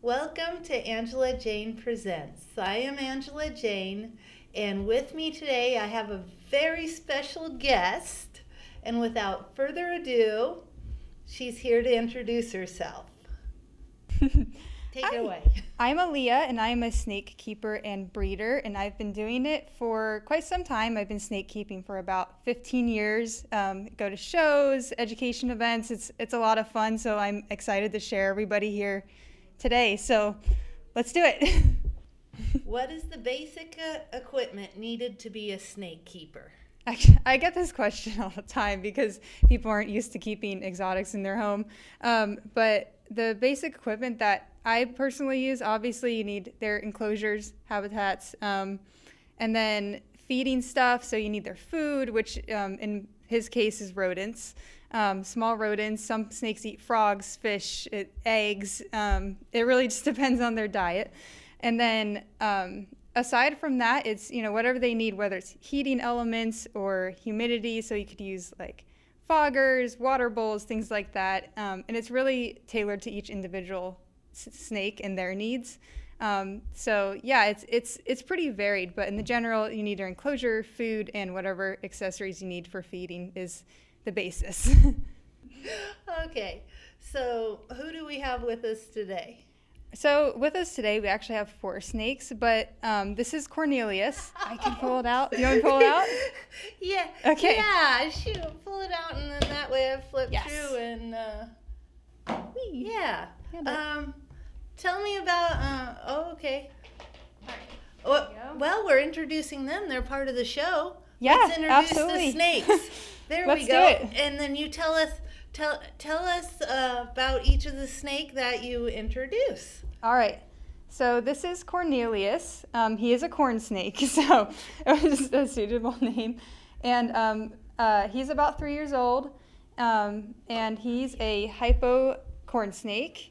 Welcome to Angela Jane Presents. I am Angela Jane, and with me today I have a very special guest. And without further ado, she's here to introduce herself. Take it away. I'm Aaliyah, and I'm a snake keeper and breeder, and I've been doing it for quite some time. I've been snake keeping for about 15 years. Go to shows, education events. It's a lot of fun, so I'm excited to share everybody here today. So let's do it. What is the basic equipment needed to be a snake keeper? Actually, I get this question all the time because people aren't used to keeping exotics in their home. But the basic equipment that I personally use, obviously you need their enclosures, habitats, and then feeding stuff. So you need their food, which in his case is rodents, small rodents. Some snakes eat frogs, fish, eggs. It really just depends on their diet. And then aside from that, it's, whatever they need, whether it's heating elements or humidity. So you could use like foggers, water bowls, things like that. And it's really tailored to each individual snake and their needs. So yeah, it's pretty varied, but in the general, you need your enclosure, food, and whatever accessories you need for feeding is the basis. Okay, so who do we have with us today? So with us today, we actually have 4 snakes, but this is Cornelius. I can pull it out. You want me to pull it out? Yeah. Okay. Yeah, shoot, pull it out, and then that way I flip Yes. through and yeah. Yeah, Tell me about. Okay. There you go. Well, we're introducing them. They're part of the show. Yeah, Let's introduce absolutely. the snakes. There Let's we do go. it. And then you tell us about each of the snake that you introduce. All right. So this is Cornelius. He is a corn snake, so it was a suitable name. And he's about 3 years old, and he's a hypo corn snake.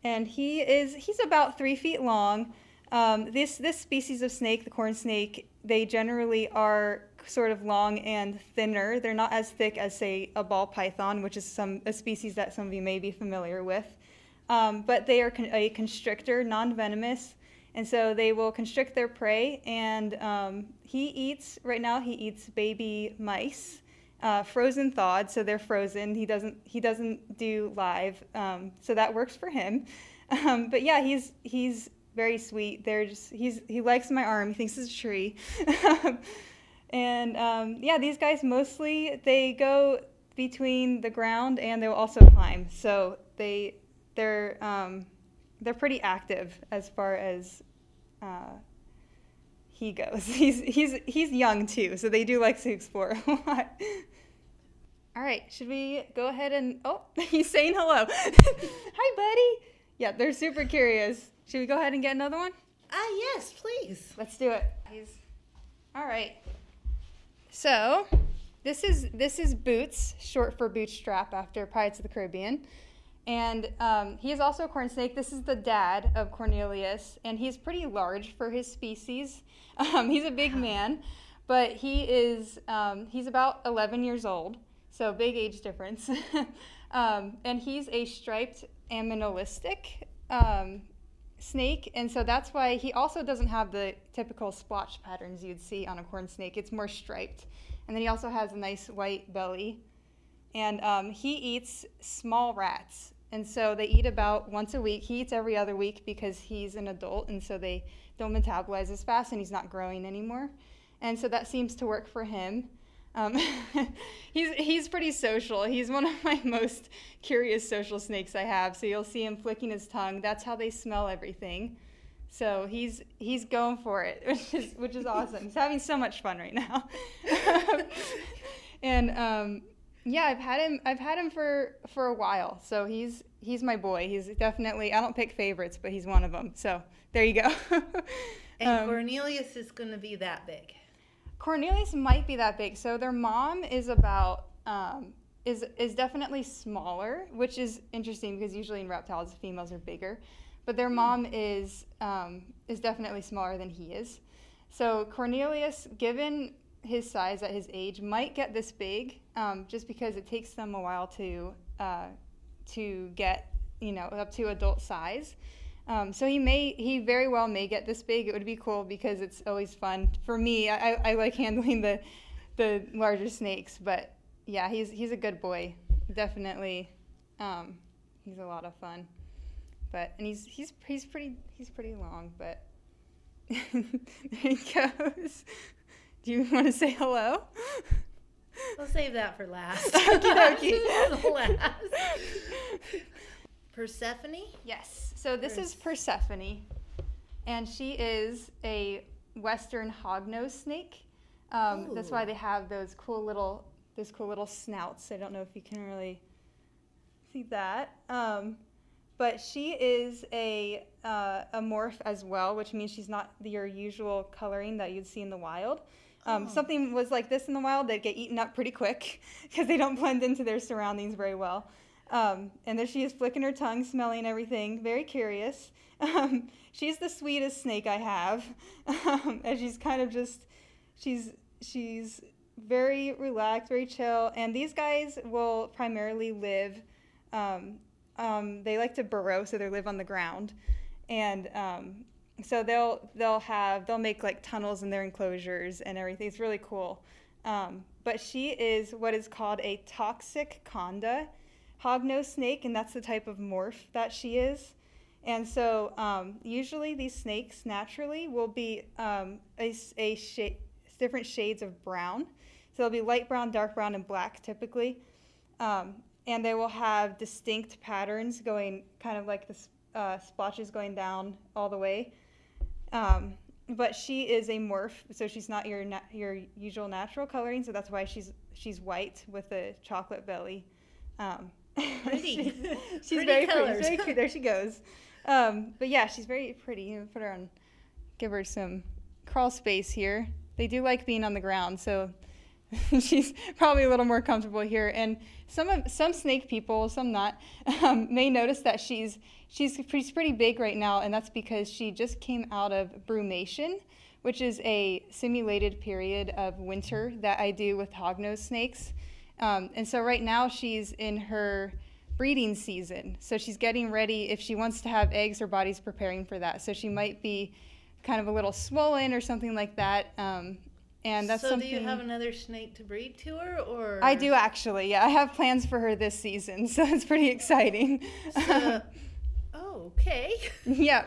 And he's about 3 feet long. This species of snake, the corn snake, they generally are sort of long and thinner. They're not as thick as, say, a ball python, which is a species that some of you may be familiar with. But they are a constrictor, non-venomous, and so they will constrict their prey. And right now he eats baby mice, frozen thawed, so they're frozen. He doesn't do live, so that works for him. But yeah, he's very sweet. He likes my arm. He thinks it's a tree. And yeah, these guys mostly they go between the ground and they'll also climb. So they're pretty active as far as he goes. He's young too, so they do like to explore a lot. All right, should we go ahead and he's saying hello. Hi, buddy. Yeah, they're super curious. Should we go ahead and get another one? Yes, please. Let's do it. All right. So this is Boots, short for Bootstrap after Pirates of the Caribbean. And he is also a corn snake. This is the dad of Cornelius, and he's pretty large for his species. He's a big man, but he's about 11 years old, so big age difference. And he's a striped aminalistic snake, and so that's why he also doesn't have the typical splotch patterns you'd see on a corn snake. It's more striped. And then he also has a nice white belly. And he eats small rats. And so they eat about once a week. He eats every other week because he's an adult, and so they don't metabolize as fast, and he's not growing anymore. And so that seems to work for him. He's pretty social. He's one of my most curious social snakes I have. So you'll see him flicking his tongue. That's how they smell everything. So he's going for it, which is awesome. He's having so much fun right now. And yeah, I've had him for a while. So he's my boy. He's definitely, I don't pick favorites, but he's one of them. So there you go. And Cornelius is going to be that big. Cornelius might be that big. So their mom is about is definitely smaller, which is interesting because usually in reptiles females are bigger, but their mom is definitely smaller than he is. So Cornelius, given his size at his age, might get this big, just because it takes them a while to get up to adult size. So he very well may get this big. It would be cool because it's always fun. For me, I like handling the larger snakes, but yeah, he's a good boy. Definitely, he's a lot of fun. And he's pretty long, but there he goes. Do you want to say hello? We'll save that for last. Okey-dokey. Last. Persephone? Yes. So this is Persephone, and she is a western hognose snake. That's why they have those cool little snouts. I don't know if you can really see that. But she is a morph as well, which means she's not your usual coloring that you'd see in the wild. Something was like this in the wild, they'd get eaten up pretty quick because they don't blend into their surroundings very well. And there she is flicking her tongue, smelling everything, very curious. She's the sweetest snake I have. And she's kind of just, she's very relaxed, very chill. And these guys will primarily live, they like to burrow, so they live on the ground. And so they'll make like tunnels in their enclosures and everything. It's really cool. But she is what is called a toxic conda hognose snake, and that's the type of morph that she is. And so usually these snakes naturally will be different shades of brown. So they'll be light brown, dark brown, and black typically. And they will have distinct patterns going kind of like the splotches going down all the way. But she is a morph, so she's not your usual natural coloring, so that's why she's white with a chocolate belly. Pretty. She's pretty very colors. pretty. Very cute. There she goes. But yeah, she's very pretty. You put her on, give her some crawl space here. They do like being on the ground, so she's probably a little more comfortable here. And some snake people, some not, may notice that she's pretty big right now, and that's because she just came out of brumation, which is a simulated period of winter that I do with hognose snakes. And so right now she's in her breeding season. So she's getting ready. If she wants to have eggs, her body's preparing for that. So she might be kind of a little swollen or something like that. And that's something. So do you have another snake to breed to her, or? I do actually. Yeah, I have plans for her this season, so it's pretty exciting. Okay. Yeah.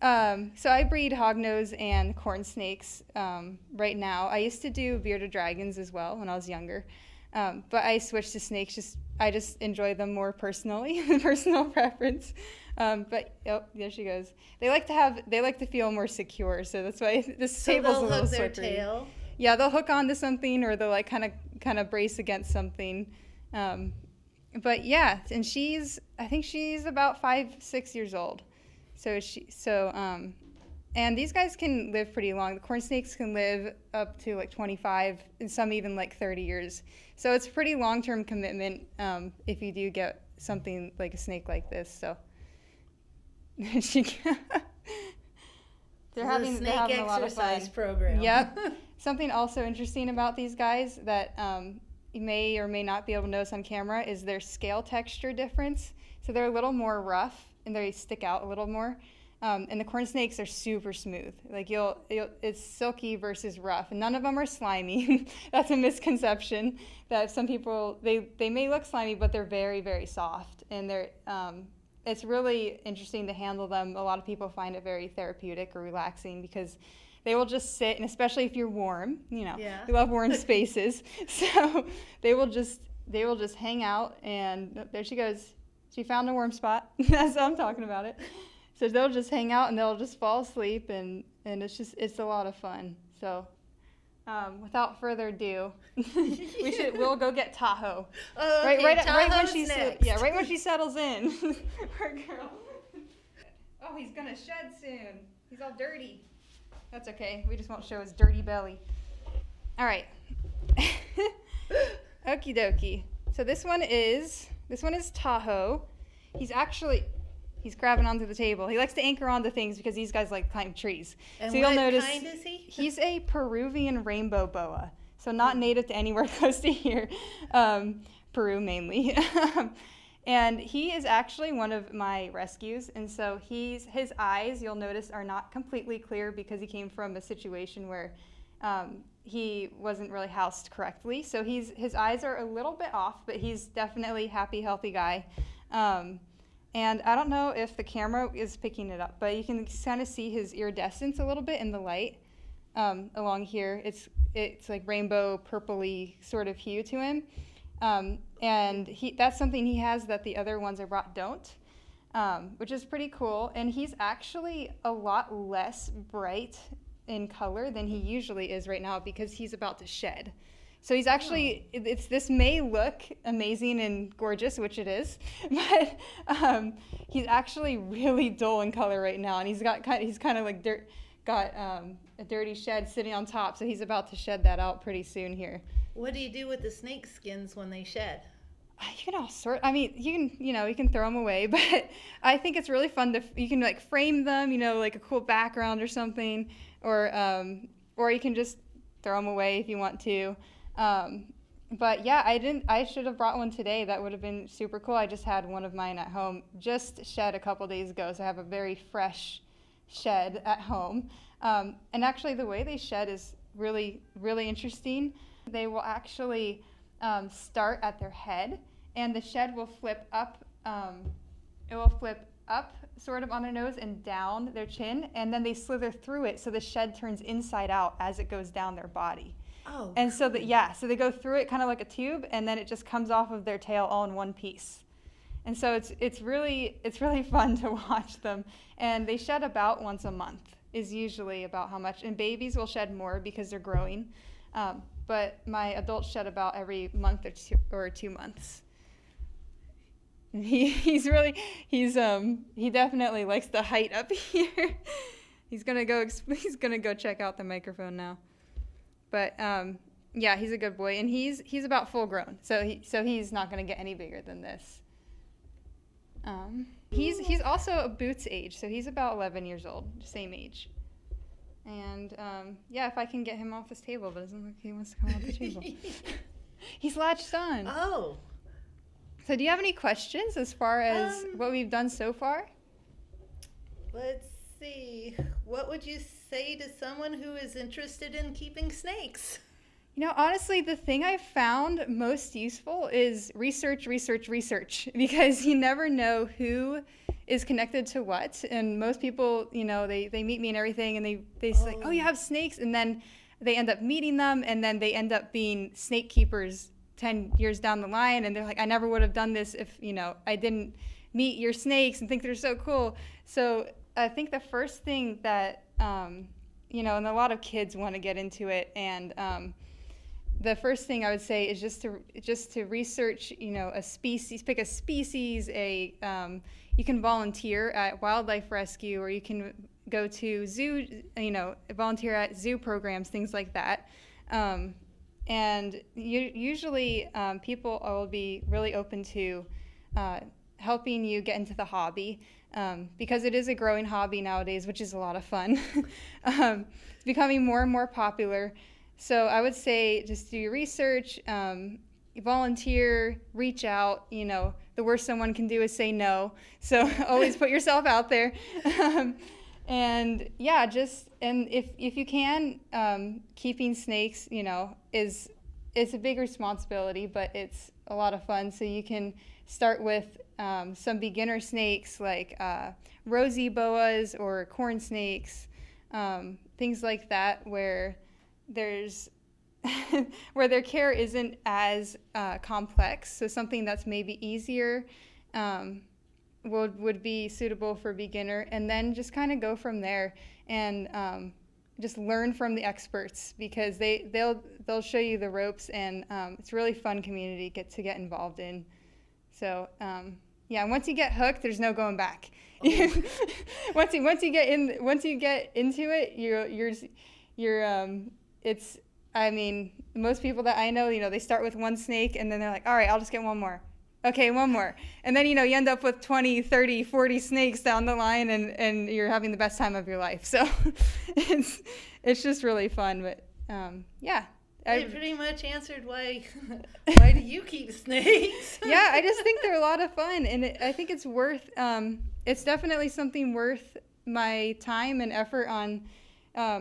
So I breed hognose and corn snakes right now. I used to do bearded dragons as well when I was younger. But I switched to snakes. I just enjoy them more personally, personal preference. But there she goes. They like to feel more secure, so that's why this table's a little hook slippery. their tail. Yeah, they'll hook onto something, or they'll like kind of brace against something. But yeah, and I think she's about 5-6 years old. And these guys can live pretty long. The corn snakes can live up to like 25, and some even like 30 years. So it's a pretty long-term commitment if you do get something like a snake like this. So they're having a lot of fun. Program. Yep. Something also interesting about these guys that you may or may not be able to notice on camera is their scale texture difference. So they're a little more rough and they stick out a little more. And the corn snakes are super smooth. Like it's silky versus rough, and none of them are slimy. That's a misconception that some people they may look slimy, but they're very, very soft, and it's really interesting to handle them. A lot of people find it very therapeutic or relaxing because they will just sit, and especially if you're warm, we love warm spaces, so they will just hang out. And there she goes. She found a warm spot. That's how I'm talking about it. So they'll just hang out and they'll just fall asleep, and it's a lot of fun. So without further ado, we'll go get Tahoe. Oh, okay. Right when she next. settles in. Poor girl. Oh, he's gonna shed soon. He's all dirty. That's okay. We just won't show his dirty belly. All right. Okie dokie. So this one is Tahoe. He's grabbing onto the table. He likes to anchor onto things because these guys like climb trees. And so you'll what notice kind is he? He's a Peruvian Rainbow Boa, so not native to anywhere close to here, Peru mainly. And he is actually one of my rescues. And so his eyes, you'll notice, are not completely clear because he came from a situation where he wasn't really housed correctly. So his eyes are a little bit off, but he's definitely a happy, healthy guy. And I don't know if the camera is picking it up, but you can kind of see his iridescence a little bit in the light along here. It's like rainbow purpley sort of hue to him. And that's something he has that the other ones I brought don't, which is pretty cool. And he's actually a lot less bright in color than he usually is right now because he's about to shed. So he's actually, this may look amazing and gorgeous, which it is, but he's actually really dull in color right now. And he's kind of like got a dirty shed sitting on top. So he's about to shed that out pretty soon here. What do you do with the snake skins when they shed? You can you can throw them away, but I think it's really fun you can like frame them, like a cool background or something, or you can just throw them away if you want to. But yeah, I should have brought one today. That would have been super cool. I just had one of mine at home, just shed a couple days ago, so I have a very fresh shed at home. And actually the way they shed is really, really interesting. They will actually start at their head, and the shed will flip up. It will flip up sort of on their nose and down their chin, and then they slither through it, so the shed turns inside out as it goes down their body. Oh. And so they go through it kind of like a tube, and then it just comes off of their tail all in one piece. And so it's really fun to watch them. And they shed about once a month is usually about how much. And babies will shed more because they're growing. But my adults shed about every month or 2 months. And he definitely likes the height up here. He's gonna go check out the microphone now. But yeah, he's a good boy, and he's about full grown, so he's not gonna get any bigger than this. He's also a Boots age, so he's about 11 years old, same age. And yeah, if I can get him off this table, but it doesn't look like he wants to come off the table. He's latched on. Oh. So do you have any questions as far as what we've done so far? Let's see. What would you say to someone who is interested in keeping snakes? Honestly, the thing I've found most useful is research, because you never know who is connected to what. And most people, they meet me and everything, and they say, oh, you have snakes, and then they end up meeting them, and then they end up being snake keepers 10 years down the line, and they're like, I never would have done this if, I didn't meet your snakes and think they're so cool. So I think the first thing that, and a lot of kids want to get into it, and the first thing I would say is just to research, a species, pick a species, you can volunteer at wildlife rescue, or you can go to zoo, volunteer at zoo programs, things like that. And usually people will be really open to helping you get into the hobby, because it is a growing hobby nowadays, which is a lot of fun. It's becoming more and more popular. So I would say just do your research, volunteer, reach out. The worst someone can do is say no. So always put yourself out there. And yeah, and if you can, keeping snakes, it's a big responsibility, but it's a lot of fun. So you can start with some beginner snakes like rosy boas or corn snakes, things like that, where where their care isn't as complex. So something that's maybe easier would be suitable for beginner, and then just kind of go from there and just learn from the experts, because they'll show you the ropes, and it's a really fun community to get involved in. So yeah, once you get hooked, there's no going back. Oh. once you get into it, most people that I know, they start with one snake, and then they're like, all right, I'll just get one more. Okay, one more. And then, you end up with 20, 30, 40 snakes down the line, and you're having the best time of your life. So it's just really fun. But yeah, It pretty much answered why do you keep snakes? Yeah, I just think they're a lot of fun, and I think it's worth, it's definitely something worth my time and effort on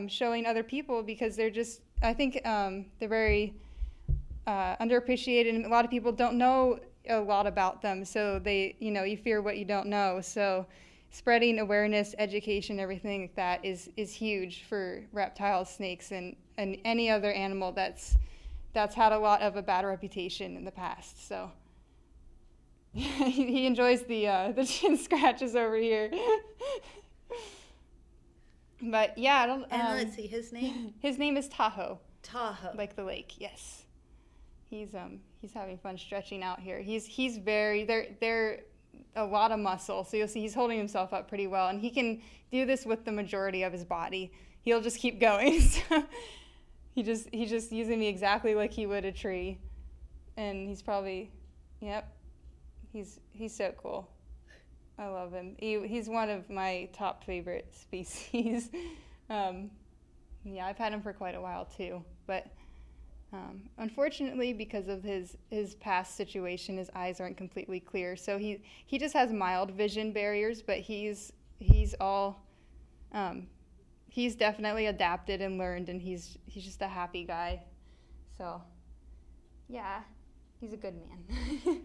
showing other people, because they're just, I think they're very underappreciated, and a lot of people don't know a lot about them, so they, you fear what you don't know. So spreading awareness, education, everything like that is huge for reptiles, snakes, and any other animal that's had a lot of a bad reputation in the past. So he enjoys the chin scratches over here. But yeah, I don't. And let's see, his name. His name is Tahoe. Tahoe. Like the lake. Yes. He's having fun stretching out here. He's very they're a lot of muscle, so you'll see he's holding himself up pretty well, and he can do this with the majority of his body. He'll just keep going. So he's just using me exactly like he would a tree, and he's probably, yep, he's so cool. I love him. He's one of my top favorite species. Yeah, I've had him for quite a while too, but unfortunately, because of his past situation, his eyes aren't completely clear. So he just has mild vision barriers, but he's definitely adapted and learned, and he's just a happy guy. So yeah, he's a good man.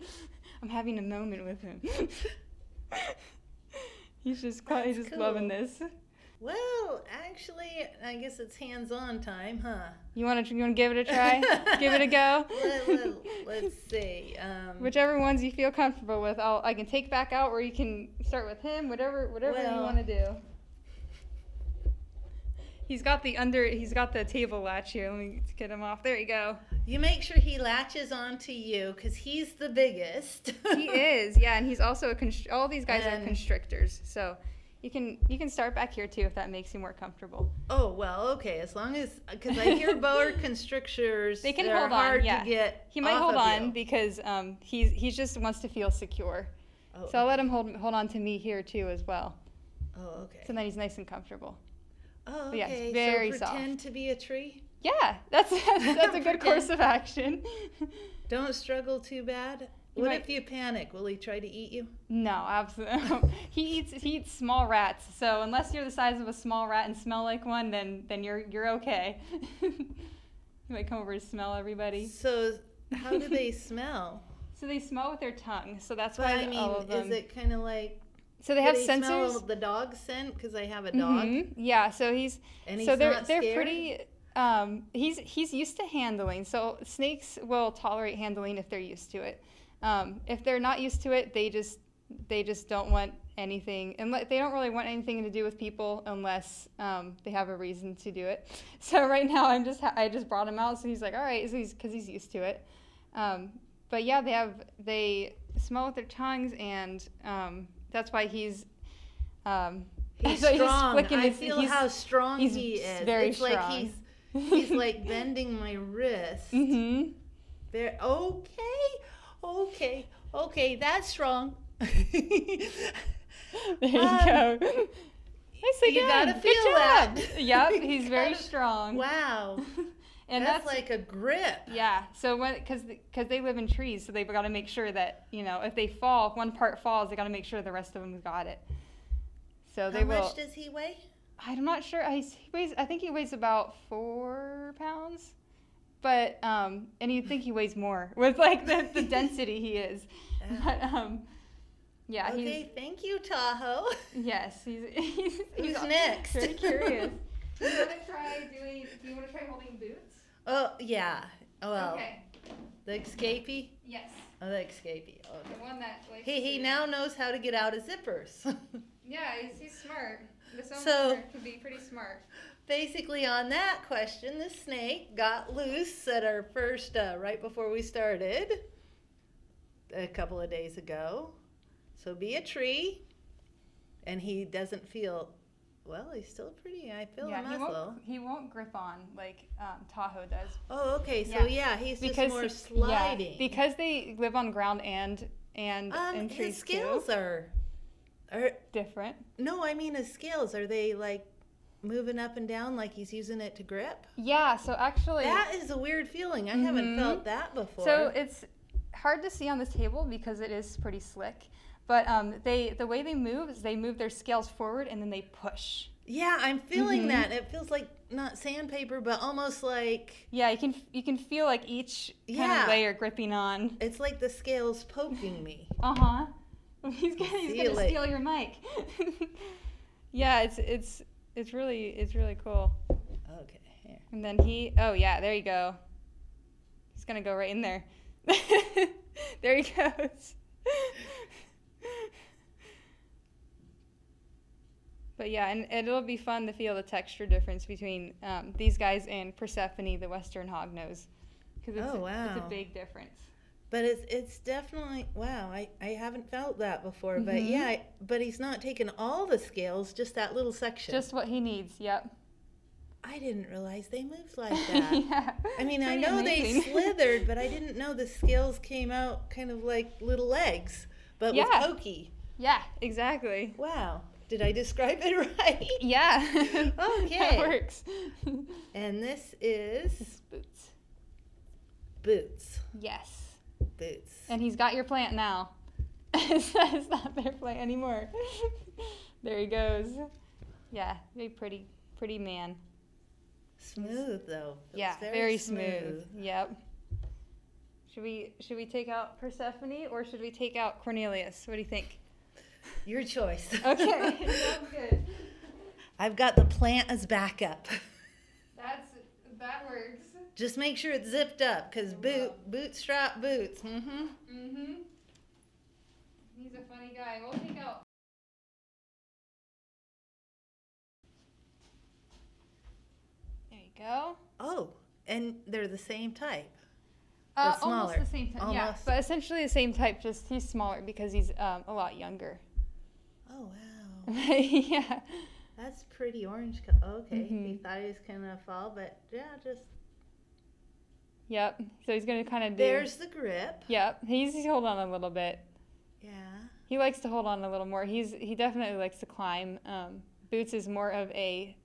I'm having a moment with him. He's just cool. Loving this. Well, actually, I guess it's hands-on time, huh? You want to give it a try? Give it a go? Let's see. Whichever ones you feel comfortable with, I can take back out, or you can start with him. Whatever you want to do. He's got the table latch here. Let me get him off. There you go. You make sure he latches onto you, because he's the biggest. He is, yeah, and he's also all these guys are constrictors, so. You can start back here too if that makes you more comfortable. Oh, well, okay. As long as, because I hear boa constrictors, they can hold hard on. Yeah. To get. He might hold on because he just wants to feel secure. Oh, so I'll let him hold on to me here too as well. Oh, okay. So then he's nice and comfortable. Oh, okay. Yeah, it's very so pretend to be a tree. Yeah, that's a good course of action. Don't struggle too bad. What if you panic? Will he try to eat you? No, absolutely. He eats small rats. So unless you're the size of a small rat and smell like one, then you're okay. He might come over to smell everybody. So how do they smell? So they smell with their tongue. So that's why all of them. Is it kind of like? So they have sensors. Smell the dog scent because I have a dog. Mm-hmm. Yeah. So they're pretty. He's used to handling. So snakes will tolerate handling if they're used to it. If they're not used to it, they just don't want anything, and they don't really want anything to do with people unless they have a reason to do it. So right now I just brought him out, so he's like, all right, because he's used to it. But yeah, they smell with their tongues, and that's why he's strong. I feel how strong he is. Very it's strong. Like he's like bending my wrist. Mm-hmm. There. Okay, that's strong. There you go. Nicely you done. gotta feel that. Yep, he's very strong. Wow. And that's like a grip. Yeah. So because they live in trees, so they've got to make sure that if they fall, if one part falls, they got to make sure the rest of them have got it. So How much does he weigh? I'm not sure. I think he weighs about 4 pounds. But and you'd think he weighs more with like the density he is. But yeah. Okay, thank you, Tahoe. Yes, he's Who's next? Very curious. Do you want to try holding boots? Oh yeah. Oh well. Okay. The escapee? Yes. Oh, the escapee. Okay. The one that he now knows how to get out of zippers. Yeah, he's smart. This So could be pretty smart. Basically, on that question, the snake got loose at our first, right before we started, a couple of days ago. So be a tree, and he doesn't feel, well, he's still pretty, I feel the muscle. He won't grip on like Tahoe does. Oh, okay, so he's just more sliding. Yeah, because they live on ground and in trees his scales too. are Different. No, I mean his scales, are they like moving up and down like he's using it to grip? Yeah, so actually... That is a weird feeling. I haven't felt that before. So it's hard to see on this table because it is pretty slick. But the way they move is they move their scales forward and then they push. Yeah, I'm feeling that. It feels like not sandpaper, but almost like... Yeah, you can feel like each kind of layer gripping on. It's like the scales poking me. Uh-huh. He's gonna steal your mic. Yeah, it's really cool. Okay, here. And then oh yeah, there you go. He's gonna go right in there. There he goes. But yeah, and it'll be fun to feel the texture difference between these guys and Persephone, the Western hognose, because it's a big difference. But it's definitely, wow, I haven't felt that before. But yeah, but he's not taking all the scales, just that little section. Just what he needs, yep. I didn't realize they moved like that. Yeah, I mean, I know they slithered, but I didn't know the scales came out kind of like little legs, but with pokey. Yeah, exactly. Wow. Did I describe it right? Yeah. Okay. That works. And this is... Boots. Boots. Yes. Boots. And he's got your plant now. It's not their plant anymore. There he goes. Yeah, very pretty man. Smooth though. Yeah, very smooth. Yep. Should we take out Persephone or should we take out Cornelius? What do you think? Your choice. Okay, sounds good. I've got the plant as backup. That works. Just make sure it's zipped up, because bootstrap boots. He's a funny guy. We'll take out. There you go. Oh, and they're the same type. Almost the same type. Yeah, but essentially the same type. Just he's smaller because he's a lot younger. Oh wow. Yeah. That's pretty orange. Okay, he thought he was gonna fall, but yeah, just. Yep. So he's gonna kind of do. There's the grip. Yep. He's holding on a little bit. Yeah. He likes to hold on a little more. He definitely likes to climb. Boots is more of a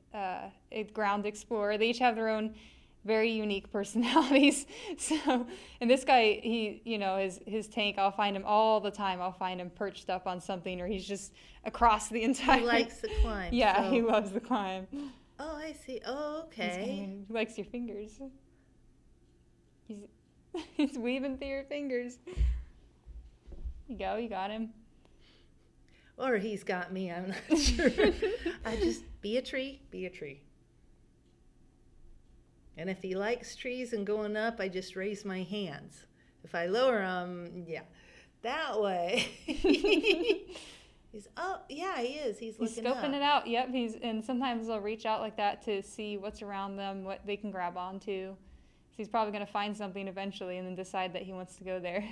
ground explorer. They each have their own very unique personalities. So, and this guy, his tank, I'll find him all the time. I'll find him perched up on something, or he's just across the entire. He likes to climb. Yeah, so. He loves the climb. Oh, I see. Oh, okay. He likes your fingers. He's weaving through your fingers. There you go. You got him. Or he's got me. I'm not sure. I just be a tree. Be a tree. And if he likes trees and going up, I just raise my hands. If I lower them, yeah, that way. He is. He's looking up. He's scoping it out. Yep. And sometimes they'll reach out like that to see what's around them, what they can grab onto. So he's probably going to find something eventually and then decide that he wants to go there.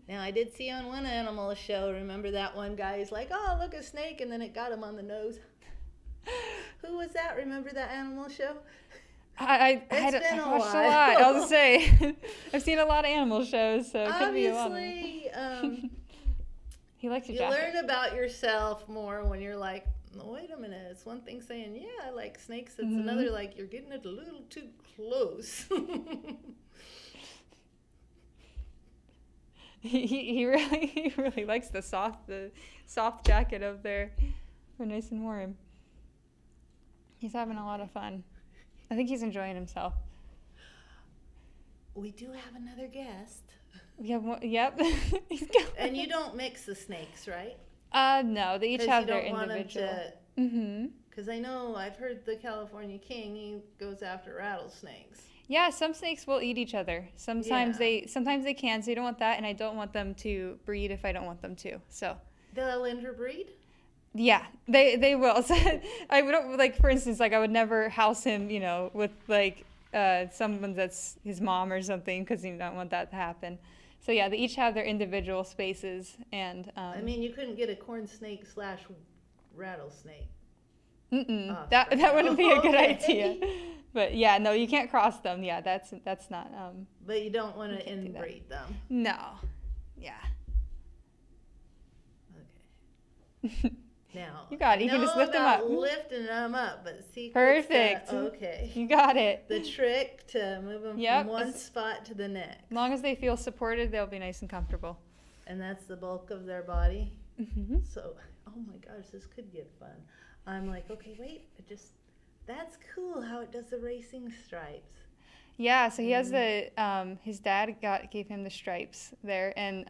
Now, I did see on one animal show, remember that one guy? He's like, oh, look, a snake, and then it got him on the nose. Who was that? Remember that animal show? I watched a lot. I'll just say, I've seen a lot of animal shows, so it could be a lot. Obviously, he likes your you jacket. learn about yourself more when you're like, oh, wait a minute. It's one thing saying, yeah, I like snakes. It's another like, you're getting it a little too close. he really likes the soft jacket up there. We're nice and warm. He's having a lot of fun. I think he's enjoying himself. We do have another guest. We have one, yep. And you don't mix the snakes, right? No, they each have their individual. Because I know I've heard the California King, he goes after rattlesnakes. Yeah, some snakes will eat each other. Sometimes they can, so you don't want that, and I don't want them to breed if I don't want them to. So they'll interbreed? Yeah, they will. So I would, like, for instance, like I would never house him, with like someone that's his mom or something, because you don't want that to happen. So yeah, they each have their individual spaces, and I mean, you couldn't get a corn snake / rattlesnake. That wouldn't be a good idea. But yeah, no, you can't cross them. Yeah, that's not. But you don't want to inbreed them. No. Yeah. Okay. Now, You got it. You can just lift them up. Lifting them up, but see. Perfect. Okay. You got it. The trick to move them from one spot to the next. As long as they feel supported, they'll be nice and comfortable. And that's the bulk of their body. Mm-hmm. So, oh my gosh, this could get fun. I'm like, okay, wait, that's cool how it does the racing stripes. Yeah, so he has his dad gave him the stripes there, and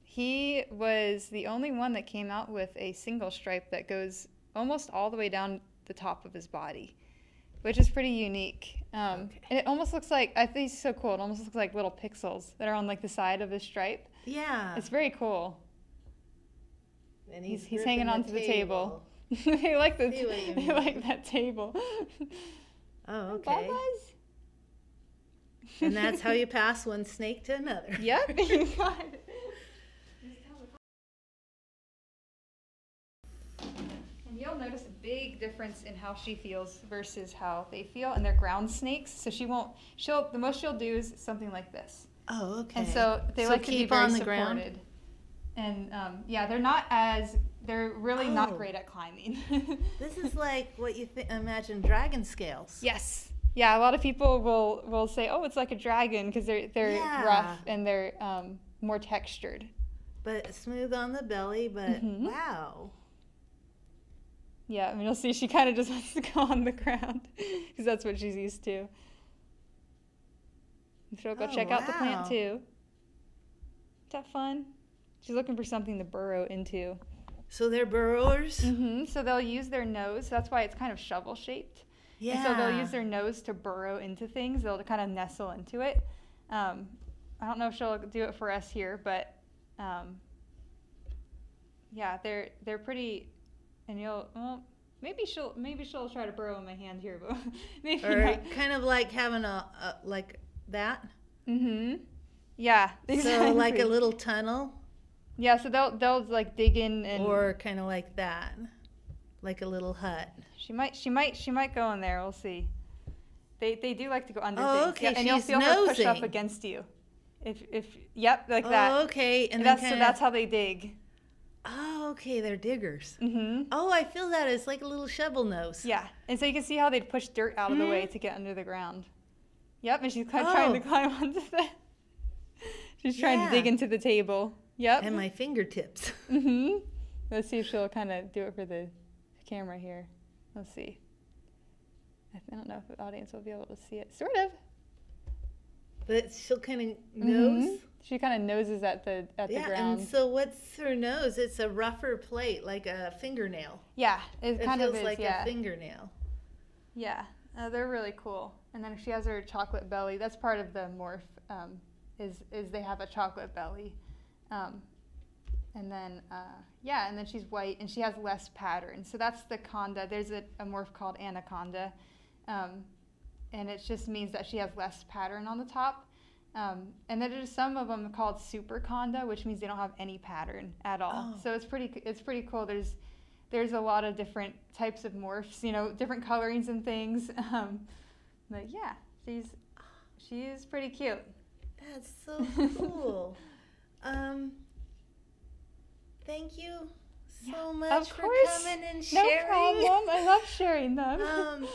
he was the only one that came out with a single stripe that goes almost all the way down the top of his body, which is pretty unique. And it almost looks like, I think it's so cool, it almost looks like little pixels that are on like the side of his stripe. Yeah. It's very cool. And he's hanging onto the table. They like that table. Oh, okay. Bye-byes. And that's how you pass one snake to another. Yep, you got it. And you'll notice a big difference in how she feels versus how they feel, and they're ground snakes. So the most she'll do is something like this. Oh, okay. And so they like to be very on the supported. ground. And they're really not great at climbing. This is like what you imagine dragon scales. Yes. Yeah, a lot of people will say, oh, it's like a dragon because they're rough and they're more textured. But smooth on the belly, but wow. Yeah, I mean, you'll see she kind of just wants to go on the ground because that's what she's used to. And she'll go check out the plant too. Is that fun? She's looking for something to burrow into. So they're burrowers? Mm-hmm. So they'll use their nose. That's why it's kind of shovel-shaped. Yeah. And so they'll use their nose to burrow into things. They'll kind of nestle into it. I don't know if she'll do it for us here, but yeah, they're pretty. And maybe she'll try to burrow in my hand here, but maybe not. Kind of like having a like that. Mm-hmm. Yeah. Exactly. So like a little tunnel. Yeah, so they'll like dig in or kind of like that, like a little hut. She might go in there. We'll see. They do like to go under things. Okay. Yeah, and you'll feel her push up against you. Yep, like that. Oh, okay. And that's how they dig. Oh, okay. They're diggers. Mm-hmm. Oh, I feel that it's like a little shovel nose. Yeah, and so you can see how they'd push dirt out of the way to get under the ground. Yep, and she's trying to climb onto that. She's trying to dig into the table. Yep. And my fingertips. Mm-hmm. Let's see if she'll kind of do it for the camera here. Let's see. I don't know if the audience will be able to see it. Sort of. But she'll kind of nose? Mm-hmm. She kind of noses at the ground. Yeah, and so what's her nose? It's a rougher plate, like a fingernail. Yeah, it kind of feels is, like a fingernail. Yeah, they're really cool. And then she has her chocolate belly. That's part of the morph, is they have a chocolate belly. And then she's white and she has less pattern. So that's the conda. There's a morph called anaconda. And it just means that she has less pattern on the top. And then there's some of them called super conda, which means they don't have any pattern at all. Oh. So it's pretty cool. There's a lot of different types of morphs, different colorings and things. But yeah, she's pretty cute. That's so cool. Thank you so much for coming and sharing. No problem. I love sharing them.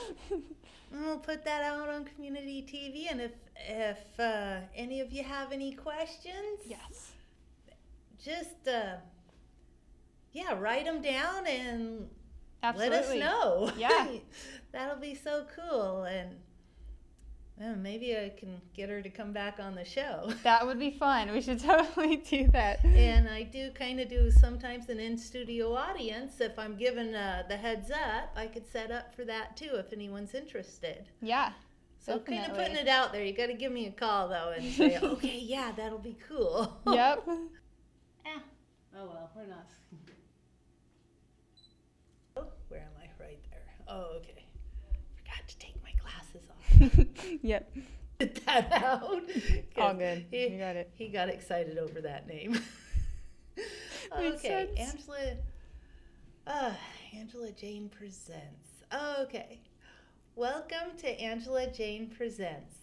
We'll put that out on community TV, and if any of you have any questions, yes, just write them down and Absolutely. let us know. Yeah, that'll be so cool, and maybe I can get her to come back on the show. That would be fun. We should totally do that. And I do kind of do sometimes an in-studio audience. If I'm given the heads up, I could set up for that too if anyone's interested. Yeah. So kind of putting it out there. You got to give me a call though and say, okay, yeah, that'll be cool. Yep. Oh well, we're not. Oh, where am I? Right there. Oh, okay. Forgot to take my glasses off. Yep. Get that out. All good. You got it. He got excited over that name. Okay, Angela Jane Presents. Okay. Welcome to Angela Jane Presents.